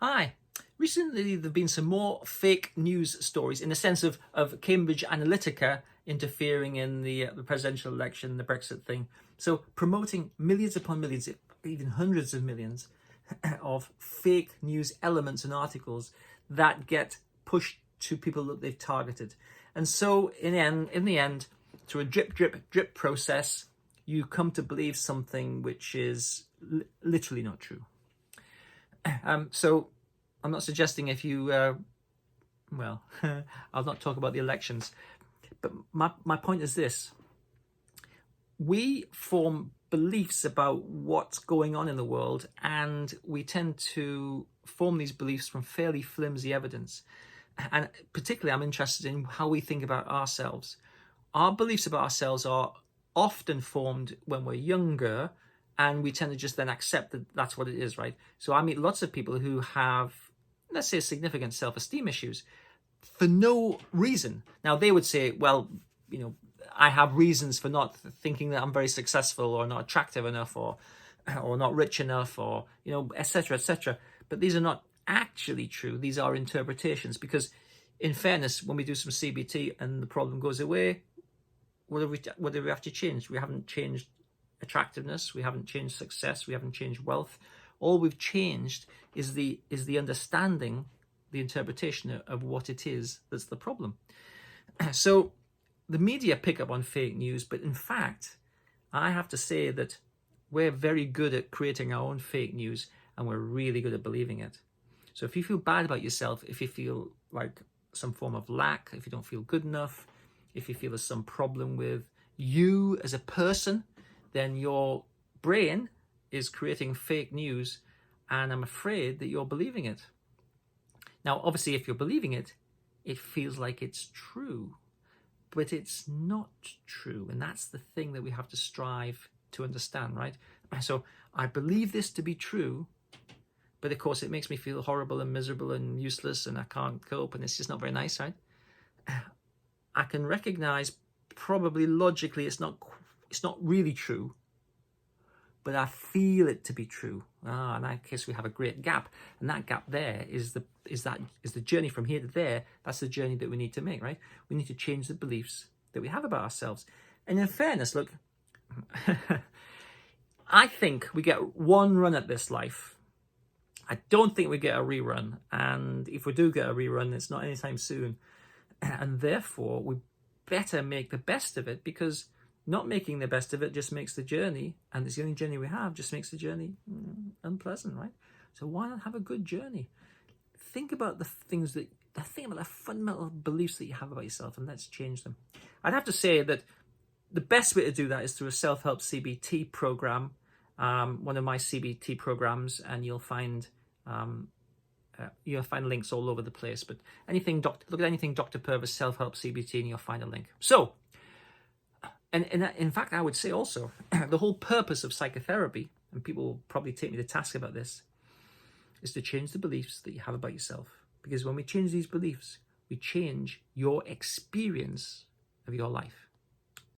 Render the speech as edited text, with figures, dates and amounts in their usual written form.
Hi. Recently, there have been some more fake news stories in the sense of Cambridge Analytica interfering in the presidential election, the Brexit thing. So promoting millions upon millions, even hundreds of millions of fake news elements and articles that get pushed to people that they've targeted. And so in the end, through a drip, drip, drip process, you come to believe something which is literally not true. So I'm not suggesting if you, I'll not talk about the elections, but my point is this. We form beliefs about what's going on in the world, and we tend to form these beliefs from fairly flimsy evidence. And particularly, I'm interested in how we think about ourselves. Our beliefs about ourselves are often formed when we're younger, and we tend to just then accept that that's what it is, right? So I meet lots of people who have, let's say, significant self-esteem issues for no reason. Now, they would say, well, I have reasons for not thinking that I'm very successful or not attractive enough or not rich enough or, etc., etc. But these are not actually true. These are interpretations because, in fairness, when we do some CBT and the problem goes away, what do we have to change? We haven't changed attractiveness, we haven't changed success, we haven't changed wealth. All we've changed is the understanding, the interpretation of what it is that's the problem. So the media pick up on fake news, but in fact, I have to say that we're very good at creating our own fake news, and we're really good at believing it. So if you feel bad about yourself, if you feel like some form of lack, if you don't feel good enough, if you feel there's some problem with you as a person, then your brain is creating fake news, and I'm afraid that you're believing it. Now, obviously, if you're believing it, it feels like it's true, but it's not true. And that's the thing that we have to strive to understand, right? So I believe this to be true, but of course it makes me feel horrible and miserable and useless, and I can't cope, and it's just not very nice, right? I can recognize probably logically it's not really true, but I feel it to be true. In that case, we have a great gap, and that gap there is the journey from here to there. That's the journey that we need to make, right? We need to change the beliefs that we have about ourselves. And in fairness, look, I think we get one run at this life. I don't think we get a rerun, and if we do get a rerun, it's not anytime soon. And therefore, we better make the best of it, because not making the best of it just makes the journey, and it's the only journey we have, just makes the journey unpleasant, right? So why not have a good journey? Think about the fundamental beliefs that you have about yourself, and let's change them. I'd have to say that the best way to do that is through a self-help CBT program, one of my CBT programs, and you'll find links all over the place. But look at anything Dr. Purvis self-help CBT, and you'll find a link. So, and in fact, I would say also, the whole purpose of psychotherapy, and people will probably take me to task about this, is to change the beliefs that you have about yourself. Because when we change these beliefs, we change your experience of your life.